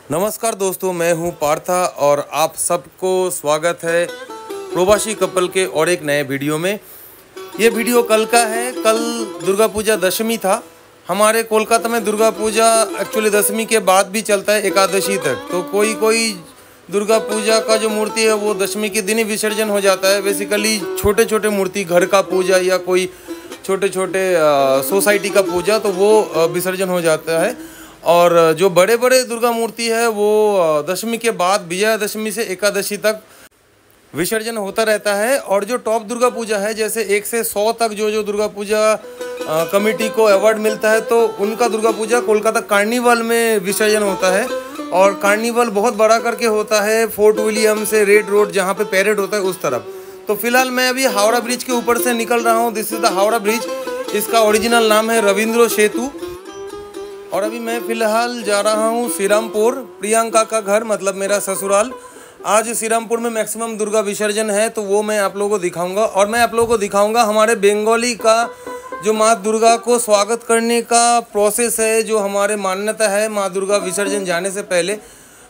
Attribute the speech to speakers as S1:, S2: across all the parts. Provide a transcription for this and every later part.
S1: नमस्कार दोस्तों, मैं हूं पार्था और आप सबको स्वागत है प्रवासी कपल के और एक नए वीडियो में। ये वीडियो कल का है। कल दुर्गा पूजा दशमी था। हमारे कोलकाता में दुर्गा पूजा एक्चुअली दशमी के बाद भी चलता है, एकादशी तक। तो कोई दुर्गा पूजा का जो मूर्ति है वो दशमी के दिन ही विसर्जन हो जाता है। बेसिकली छोटे छोटे मूर्ति, घर का पूजा या कोई छोटे छोटे सोसाइटी का पूजा, तो वो विसर्जन हो जाता है। और जो बड़े बड़े दुर्गा मूर्ति है वो दशमी के बाद विजयादशमी से एकादशी तक विसर्जन होता रहता है। और जो टॉप दुर्गा पूजा है, जैसे 1 से 100 तक जो दुर्गा पूजा कमेटी को अवार्ड मिलता है, तो उनका दुर्गा पूजा कोलकाता कार्निवल में विसर्जन होता है। और कार्निवल बहुत बड़ा करके होता है, फोर्ट विलियम से रेड रोड जहाँ पे पैरेड होता है उस तरफ। तो फिलहाल मैं अभी हावड़ा ब्रिज के ऊपर से निकल रहा हूँ। This is the Howrah bridge. इसका ओरिजिनल नाम है रविंद्र सेतु। और अभी मैं फ़िलहाल जा रहा हूँ श्रीरामपुर, प्रियंका का घर, मतलब मेरा ससुराल। आज श्रीरामपुर में मैक्सिमम दुर्गा विसर्जन है, तो वो मैं आप लोगों को दिखाऊंगा। और मैं आप लोगों को दिखाऊंगा हमारे बंगाली का जो माँ दुर्गा को स्वागत करने का प्रोसेस है, जो हमारे मान्यता है माँ दुर्गा विसर्जन जाने से पहले।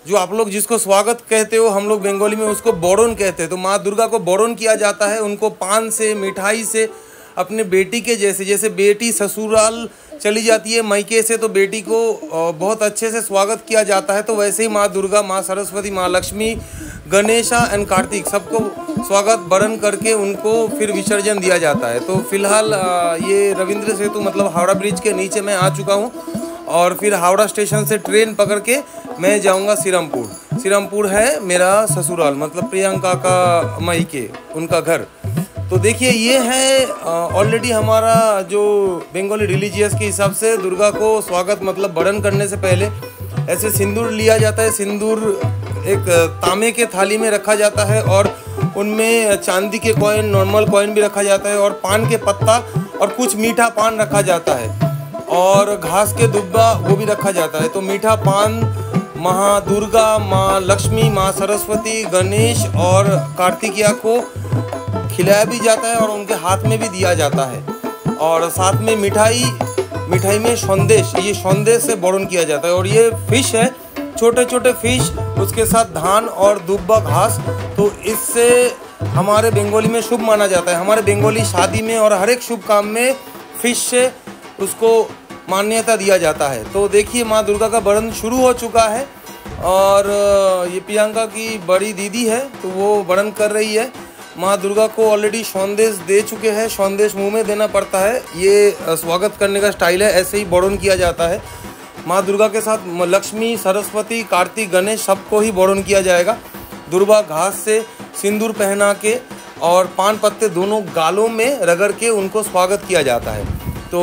S1: जो आप लोग जिसको स्वागत कहते हो, हम लोग बंगाली में उसको बोरन कहते हैं। तो माँ दुर्गा को बोरन किया जाता है। उनको पान से, मिठाई से, अपने बेटी के जैसे बेटी ससुराल चली जाती है मायके से, तो बेटी को बहुत अच्छे से स्वागत किया जाता है। तो वैसे ही माँ दुर्गा, माँ सरस्वती, माँ लक्ष्मी, गणेशा एंड कार्तिक सबको स्वागत वरण करके उनको फिर विसर्जन दिया जाता है। तो फिलहाल ये रविंद्र सेतु मतलब हावड़ा ब्रिज के नीचे मैं आ चुका हूँ। और फिर हावड़ा स्टेशन से ट्रेन पकड़ के मैं जाऊँगा श्रीरामपुर। श्रीरामपुर है मेरा ससुराल, मतलब प्रियंका का मायके, उनका घर। तो देखिए, ये है ऑलरेडी हमारा जो बंगाली रिलीजियस के हिसाब से दुर्गा को स्वागत मतलब वरण करने से पहले ऐसे सिंदूर लिया जाता है। सिंदूर एक तांबे के थाली में रखा जाता है और उनमें चांदी के कॉइन, नॉर्मल कॉइन भी रखा जाता है, और पान के पत्ता और कुछ मीठा पान रखा जाता है, और घास के दुब्बा वो भी रखा जाता है। तो मीठा पान माँ दुर्गा, माँ लक्ष्मी, माँ सरस्वती, गणेश और कार्तिकेय को खिलाया भी जाता है और उनके हाथ में भी दिया जाता है। और साथ में मिठाई में संदेश, ये संदेश से वरण किया जाता है। और ये फिश है, छोटे छोटे फिश, उसके साथ धान और दुब्बा घास। तो इससे हमारे बंगाली में शुभ माना जाता है। हमारे बंगाली शादी में और हर एक शुभ काम में फिश से उसको मान्यता दिया जाता है। तो देखिए, माँ दुर्गा का वरण शुरू हो चुका है। और ये प्रियंका की बड़ी दीदी है, तो वो वरण कर रही है। माँ दुर्गा को ऑलरेडी संदेश दे चुके हैं। संदेश मुंह में देना पड़ता है, ये स्वागत करने का स्टाइल है, ऐसे ही वरण किया जाता है। माँ दुर्गा के साथ लक्ष्मी, सरस्वती, कार्तिक, गणेश सबको ही वरण किया जाएगा। दुर्बा घास से सिंदूर पहना के और पान पत्ते दोनों गालों में रगड़ के उनको स्वागत किया जाता है। तो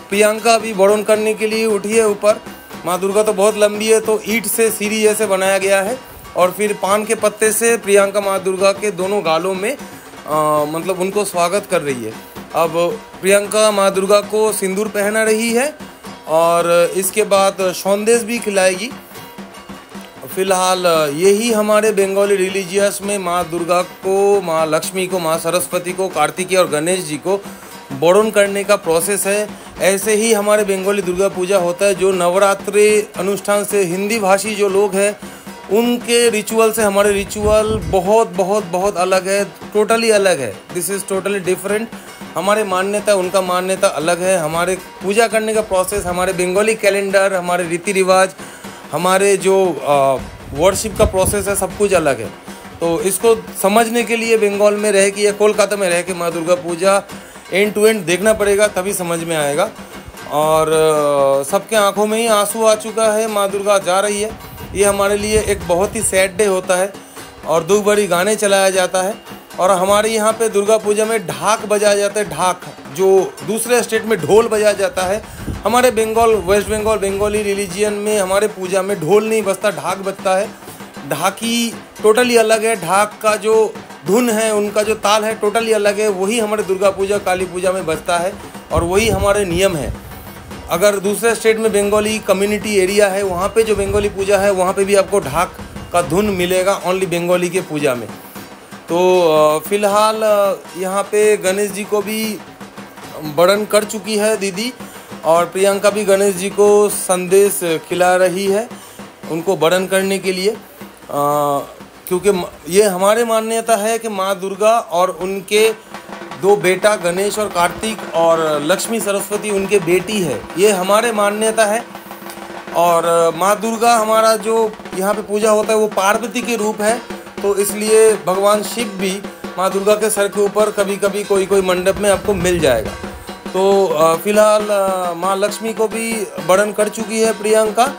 S1: प्रियंका भी वरण करने के लिए उठी है ऊपर। माँ दुर्गा तो बहुत लंबी है, तो ईंट से सीढ़ी जैसे बनाया गया है, और फिर पान के पत्ते से प्रियंका माँ दुर्गा के दोनों गालों में मतलब उनको स्वागत कर रही है। अब प्रियंका माँ दुर्गा को सिंदूर पहना रही है और इसके बाद संदेश भी खिलाएगी। फिलहाल यही हमारे बंगाली रिलीजियस में माँ दुर्गा को, माँ लक्ष्मी को, माँ सरस्वती को, कार्तिकेय और गणेश जी को वरण करने का प्रोसेस है। ऐसे ही हमारे बंगाली दुर्गा पूजा होता है। जो नवरात्रि अनुष्ठान से हिंदी भाषी जो लोग हैं, उनके रिचुअल से हमारे रिचुअल बहुत बहुत बहुत अलग है, टोटली अलग है। This is totally different. हमारे मान्यता, उनका मान्यता अलग है। हमारे पूजा करने का प्रोसेस, हमारे बंगाली कैलेंडर, हमारे रीति रिवाज, हमारे जो वर्शिप का प्रोसेस है, सब कुछ अलग है। तो इसको समझने के लिए बंगाल में रह के या कोलकाता में रह के माँ Durga Puja and to and देखना पड़ेगा, तभी समझ में आएगा। और सबके आंखों में ही आंसू आ चुका है। माँ दुर्गा जा रही है। ये हमारे लिए एक बहुत ही सैड डे होता है और दुख भरी गाने चलाया जाता है। और हमारे यहाँ पे दुर्गा पूजा में ढाक बजाया जाता है। ढाक, जो दूसरे स्टेट में ढोल बजाया जाता है, हमारे बंगाल, वेस्ट बंगाल बंगाली रिलीजियन में हमारे पूजा में ढोल नहीं बजता, ढाक बजता है। ढाकी टोटली अलग है। ढाक का जो धुन है, उनका जो ताल है, टोटली अलग है। वही हमारे दुर्गा पूजा, काली पूजा में बजता है और वही हमारे नियम है। अगर दूसरे स्टेट में बंगाली कम्युनिटी एरिया है, वहाँ पे जो बंगाली पूजा है, वहाँ पे भी आपको ढाक का धुन मिलेगा ओनली बंगाली के पूजा में। तो फिलहाल यहाँ पे गणेश जी को भी वरण कर चुकी है दीदी, और प्रियंका भी गणेश जी को संदेश खिला रही है। उनको बरण करने के लिए, क्योंकि ये हमारे मान्यता है कि माँ दुर्गा और उनके दो बेटा गणेश और कार्तिक और लक्ष्मी सरस्वती उनके बेटी है, ये हमारे मान्यता है। और माँ दुर्गा हमारा जो यहाँ पे पूजा होता है वो पार्वती के रूप है, तो इसलिए भगवान शिव भी माँ दुर्गा के सर के ऊपर कभी कभी कोई मंडप में आपको मिल जाएगा। तो फिलहाल माँ लक्ष्मी को भी बरण कर चुकी है प्रियंका,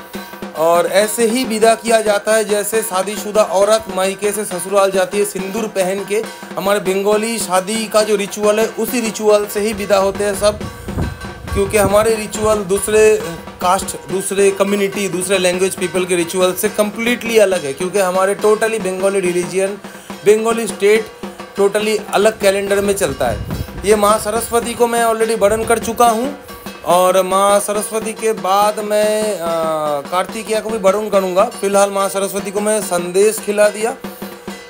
S1: और ऐसे ही विदा किया जाता है जैसे शादीशुदा औरत मायके से ससुराल जाती है सिंदूर पहन के। हमारे बंगाली शादी का जो रिचुअल है उसी रिचुअल से ही विदा होते हैं सब, क्योंकि हमारे रिचुअल दूसरे कास्ट, दूसरे कम्युनिटी, दूसरे लैंग्वेज पीपल के रिचुअल से कम्प्लीटली अलग है, क्योंकि हमारे totally Bengali religion, Bengali state totally अलग कैलेंडर में चलता है। ये माँ सरस्वती को मैं ऑलरेडी बरण कर चुका हूँ, और माँ सरस्वती के बाद मैं कार्तिकेय को भी बरण करूँगा। फिलहाल माँ सरस्वती को मैं संदेश खिला दिया।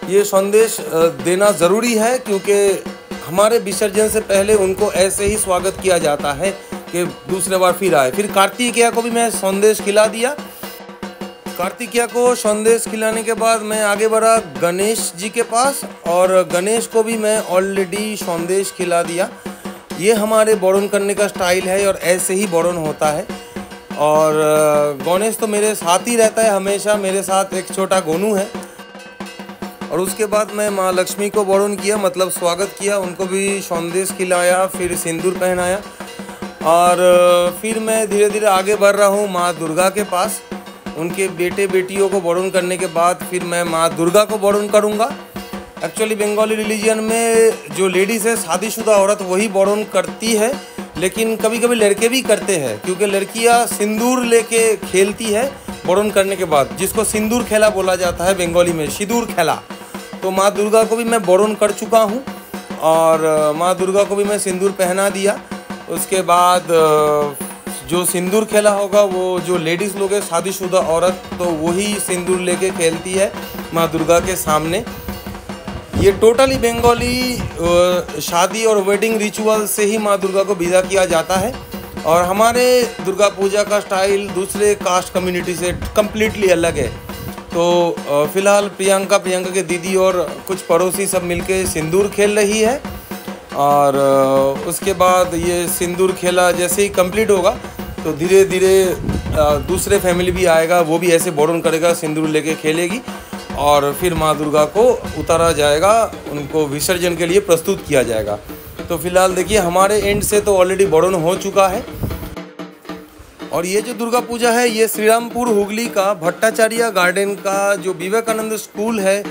S1: ये संदेश देना ज़रूरी है, क्योंकि हमारे विसर्जन से पहले उनको ऐसे ही स्वागत किया जाता है कि दूसरे बार फिर आए। फिर कार्तिकेय को भी मैं संदेश खिला दिया। कार्तिकेय को संदेश खिलाने के बाद मैं आगे बढ़ा गणेश जी के पास, और गणेश को भी मैं ऑलरेडी संदेश खिला दिया। ये हमारे बरण करने का स्टाइल है और ऐसे ही बरण होता है। और गणेश तो मेरे साथ ही रहता है हमेशा, मेरे साथ एक छोटा गोनू है। और उसके बाद मैं माँ लक्ष्मी को बरण किया, मतलब स्वागत किया, उनको भी संदेश खिलाया, फिर सिंदूर पहनाया, और फिर मैं धीरे धीरे आगे बढ़ रहा हूँ माँ दुर्गा के पास। उनके बेटे बेटियों को बरण करने के बाद फिर मैं माँ दुर्गा को बरण करूँगा। एक्चुअली बंगाली रिलीजियन में जो लेडीज़ है, शादीशुदा औरत, वही बरण करती है, लेकिन कभी कभी लड़के भी करते हैं, क्योंकि लड़कियां सिंदूर लेके खेलती है बरण करने के बाद, जिसको सिंदूर खेला बोला जाता है बंगाली में, सिंदूर खेला। तो माँ दुर्गा को भी मैं बरण कर चुका हूँ, और माँ दुर्गा को भी मैं सिंदूर पहना दिया। उसके बाद जो सिंदूर खेला होगा वो जो लेडीज़ लोग है, शादीशुदा औरत, तो वही सिंदूर लेके खेलती है माँ दुर्गा के सामने। ये टोटली बंगाली शादी और वेडिंग रिचुअल से ही माँ दुर्गा को विदा किया जाता है, और हमारे दुर्गा पूजा का स्टाइल दूसरे कास्ट कम्युनिटी से कम्प्लीटली अलग है। तो फिलहाल प्रियंका के दीदी और कुछ पड़ोसी सब मिलके सिंदूर खेल रही है, और उसके बाद ये सिंदूर खेला जैसे ही कंप्लीट होगा तो धीरे धीरे दूसरे फैमिली भी आएगा, वो भी ऐसे बरण करेगा, सिंदूर लेके खेलेगी, और फिर माँ दुर्गा को उतारा जाएगा, उनको विसर्जन के लिए प्रस्तुत किया जाएगा। तो फिलहाल देखिए हमारे एंड से तो ऑलरेडी बरण हो चुका है। और ये जो दुर्गा पूजा है ये श्रीरामपुर हुगली का भट्टाचार्य गार्डन का जो विवेकानंद स्कूल है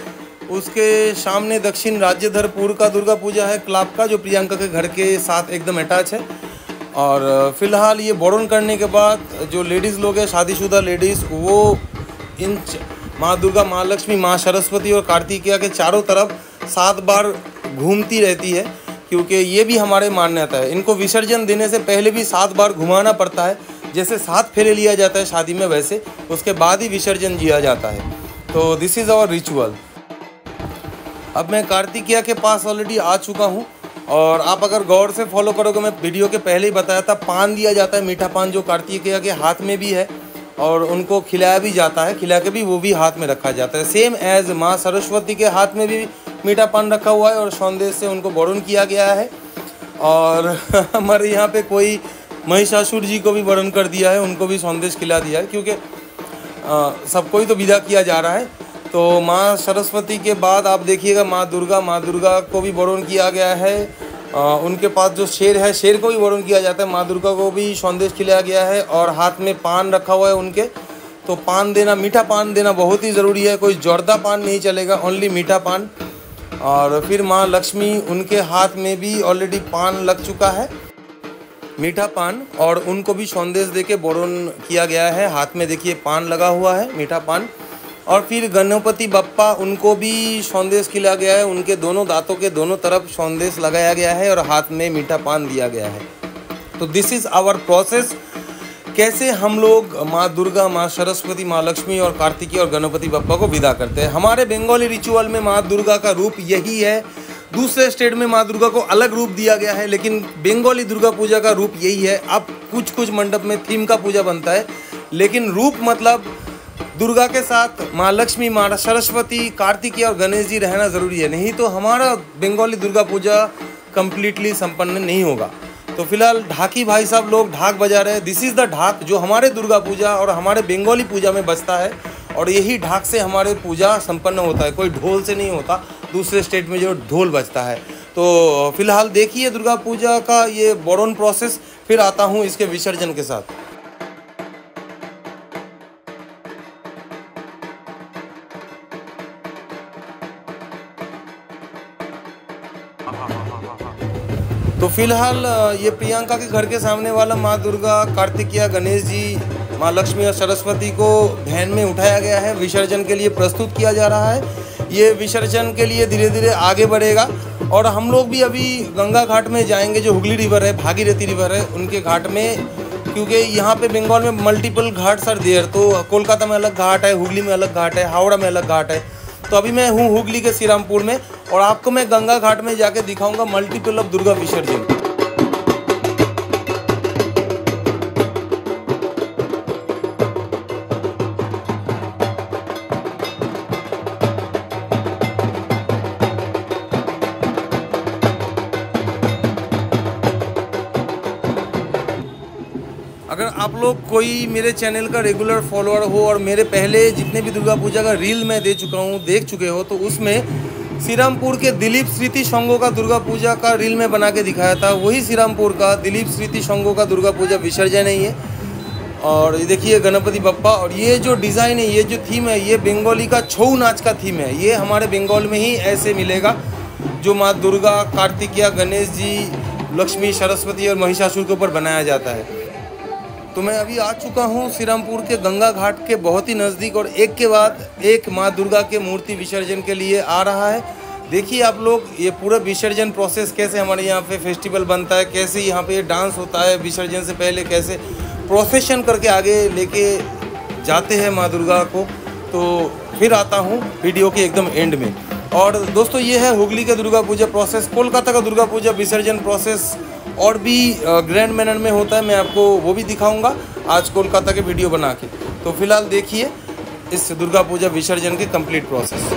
S1: उसके सामने दक्षिण राज्यधरपुर का दुर्गा पूजा है, क्लब का, जो प्रियंका के घर के साथ एकदम अटैच है। और फिलहाल ये बरण करने के बाद जो लेडीज़ लोग हैं, शादीशुदा लेडीज़, वो इन माँ दुर्गा, माँ लक्ष्मी, माँ सरस्वती और कार्तिकेय के चारों तरफ 7 बार घूमती रहती है, क्योंकि ये भी हमारे मान्यता है। इनको विसर्जन देने से पहले भी 7 बार घुमाना पड़ता है, जैसे 7 फेरे लिया जाता है शादी में, वैसे उसके बाद ही विसर्जन किया जाता है। तो दिस इज़ आवर रिचुअल। अब मैं कार्तिकेय के पास ऑलरेडी आ चुका हूँ, और आप अगर गौर से फॉलो करोगे, मैं वीडियो के पहले ही बताया था, पान दिया जाता है, मीठा पान, जो कार्तिकेय के हाथ में भी है, और उनको खिलाया भी जाता है, खिला के भी वो भी हाथ में रखा जाता है। सेम एज माँ सरस्वती के हाथ में भी मीठा पान रखा हुआ है, और संदेश से उनको बरण किया गया है। और हमारे यहाँ पे कोई महिषासुर जी को भी बरण कर दिया है, उनको भी संदेश खिला दिया है, क्योंकि सबको ही तो विदा किया जा रहा है। तो माँ सरस्वती के बाद आप देखिएगा माँ दुर्गा को भी बरण किया गया है। उनके पास जो शेर है, शेर को भी बरण किया जाता है। माँ दुर्गा को भी संदेश खिलाया गया है, और हाथ में पान रखा हुआ है उनके। तो पान देना, मीठा पान देना बहुत ही ज़रूरी है, कोई जर्दा पान नहीं चलेगा, ओनली मीठा पान। और फिर माँ लक्ष्मी, उनके हाथ में भी ऑलरेडी पान लग चुका है, मीठा पान, और उनको भी संदेश देके बरण किया गया है। हाथ में देखिए पान लगा हुआ है, मीठा पान। और फिर गणपति बप्पा, उनको भी संदेश खिलाया गया है, उनके दोनों दांतों के दोनों तरफ संदेश लगाया गया है, और हाथ में मीठा पान दिया गया है। तो दिस इज़ आवर प्रोसेस, कैसे हम लोग माँ दुर्गा, माँ सरस्वती, माँ लक्ष्मी और कार्तिकेय और गणपति बप्पा को विदा करते हैं। हमारे बंगाली रिचुअल में माँ दुर्गा का रूप यही है। दूसरे स्टेट में माँ दुर्गा को अलग रूप दिया गया है, लेकिन बंगाली दुर्गा पूजा का रूप यही है। अब कुछ मंडप में थीम का पूजा बनता है, लेकिन रूप मतलब दुर्गा के साथ माँ लक्ष्मी, माँ सरस्वती, कार्तिकेय और गणेश जी रहना ज़रूरी है, नहीं तो हमारा बंगाली दुर्गा पूजा कम्प्लीटली संपन्न नहीं होगा। तो फिलहाल ढाकी भाई साहब लोग ढाक बजा रहे हैं। दिस इज़ द ढाक जो हमारे दुर्गा पूजा और हमारे बंगाली पूजा में बजता है, और यही ढाक से हमारे पूजा संपन्न होता है, कोई ढोल से नहीं होता। दूसरे स्टेट में जो ढोल बजता है। तो फिलहाल देखिए दुर्गा पूजा का ये बोरोन प्रोसेस, फिर आता हूँ इसके विसर्जन के साथ। तो फिलहाल ये प्रियंका के घर के सामने वाला माँ दुर्गा, कार्तिकेय, गणेश जी, माँ लक्ष्मी और सरस्वती को वैन में उठाया गया है, विसर्जन के लिए प्रस्तुत किया जा रहा है। ये विसर्जन के लिए धीरे धीरे आगे बढ़ेगा, और हम लोग भी अभी गंगा घाट में जाएंगे, जो हुगली रिवर है, भागीरथी रिवर है, उनके घाट में, क्योंकि यहाँ पे बंगाल में मल्टीपल घाट्स आर देयर। तो कोलकाता में अलग घाट है, हुगली में अलग घाट है, हावड़ा में अलग घाट है। तो अभी मैं हूँ हुगली के श्रीरामपुर में, और आपको मैं गंगा घाट में जाके दिखाऊंगा मल्टीपल ऑफ दुर्गा विसर्जन। अगर आप लोग कोई मेरे चैनल का रेगुलर फॉलोअर हो और मेरे पहले जितने भी दुर्गा पूजा का रील मैं देख चुके हो, तो उसमें श्रीरामपुर के दिलीप स्मृति संघों का दुर्गा पूजा का रील में बना के दिखाया था। वही श्रीरामपुर का दिलीप स्मृति संघों का दुर्गा पूजा विसर्जन है ये। और ये देखिए गणपति बप्पा, और ये जो डिज़ाइन है, ये जो थीम है, ये बंगाली का छऊ नाच का थीम है। ये हमारे बंगाल में ही ऐसे मिलेगा, जो माँ दुर्गा, कार्तिकेय, गणेश जी, लक्ष्मी, सरस्वती और महिषासुर के ऊपर बनाया जाता है। तो मैं अभी आ चुका हूँ श्रीरामपुर के गंगा घाट के बहुत ही नज़दीक, और एक के बाद एक माँ दुर्गा के मूर्ति विसर्जन के लिए आ रहा है। देखिए आप लोग ये पूरा विसर्जन प्रोसेस कैसे हमारे यहाँ पे फेस्टिवल बनता है, कैसे यहाँ पे डांस होता है विसर्जन से पहले, कैसे प्रोसेशन करके आगे लेके जाते हैं माँ दुर्गा को। तो फिर आता हूँ वीडियो के एकदम एंड में। और दोस्तों ये है हुगली का दुर्गा पूजा प्रोसेस। कोलकाता का दुर्गा पूजा विसर्जन प्रोसेस और भी ग्रैंड मैनर में होता है, मैं आपको वो भी दिखाऊंगा आज कोलकाता के वीडियो बना के। तो फिलहाल देखिए इस दुर्गा पूजा विसर्जन के कंप्लीट प्रोसेस।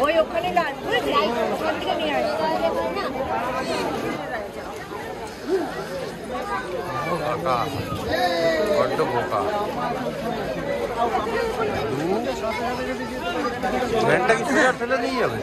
S2: ওই ওখানে গাছ ওখান থেকে নিয়ে আসবে
S1: বড্ড বোকা ভ্যানটা কি ফেলে নিয়ে যাবে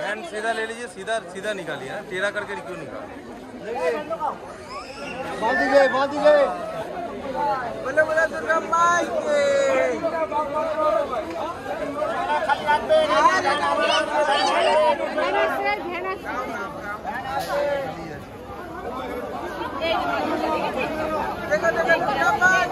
S1: हैंड सीधा ले लीजिए सीधा सीधा निकालिए ना टेढ़ा करके क्यों निकाल
S3: बांध गए बोले बोले दुर्गा माई के देखो देखो दुर्गा माई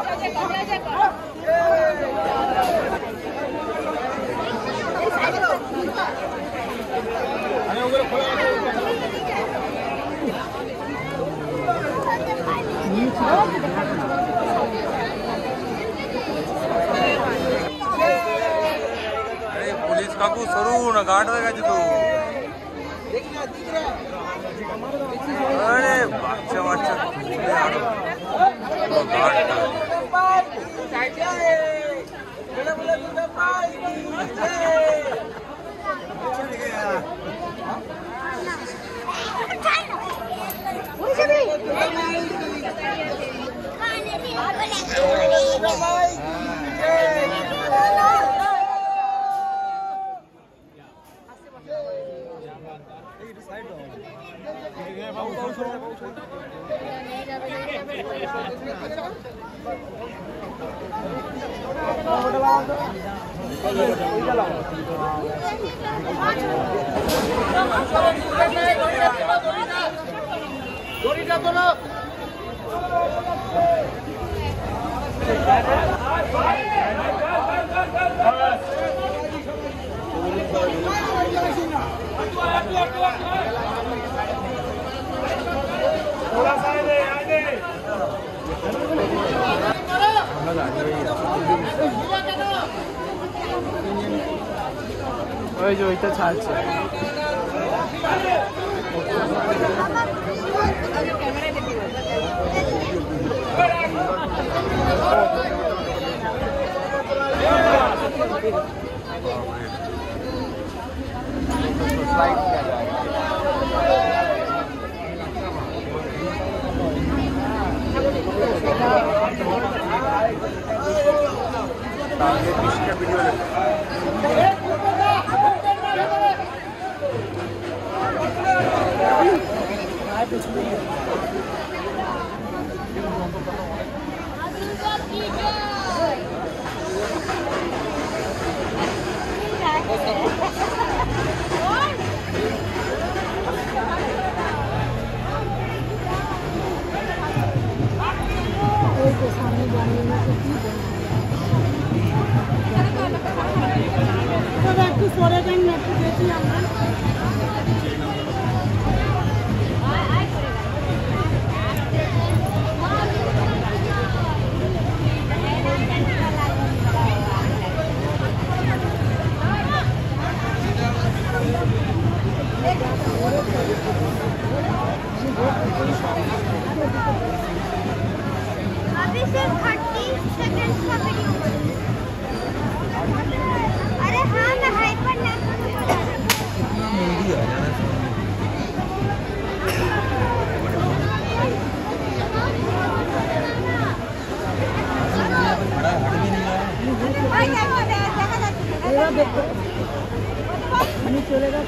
S1: अरे पुलिस काकू सरू ना गार्ड रहेगा जी तो अरे बाच्चा बाच्चा
S3: ওই যে ওইটা ছাড়ছে
S1: वीडियो
S4: अभी सिर्फ 30 सेकंड का वीडियो बनेगा। अरे हाँ मैं हाइपर चलेगा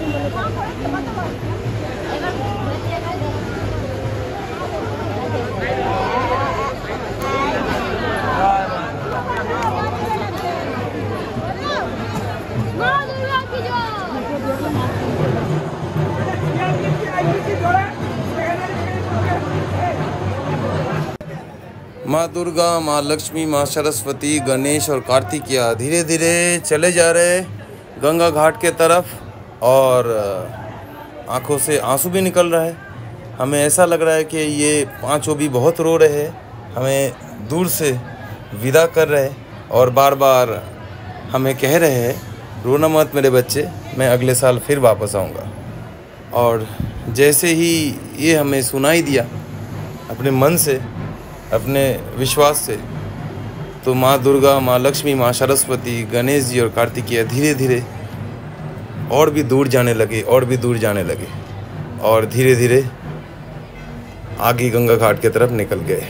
S1: माँ दुर्गा, माँ लक्ष्मी, माँ सरस्वती, गणेश और कार्तिकेय धीरे धीरे चले जा रहे गंगा घाट के तरफ और आंखों से आंसू भी निकल रहा है। हमें ऐसा लग रहा है कि ये पांचों भी बहुत रो रहे हैं, हमें दूर से विदा कर रहे हैं और बार बार हमें कह रहे हैं रोना मत मेरे बच्चे, मैं अगले साल फिर वापस आऊँगा। और जैसे ही ये हमें सुनाई दिया अपने मन से, अपने विश्वास से, तो माँ दुर्गा, माँ लक्ष्मी, माँ सरस्वती, गणेश जी और कार्तिकेय धीरे धीरे और भी दूर जाने लगे और भी दूर जाने लगे और धीरे धीरे आगे गंगा घाट की तरफ निकल गए।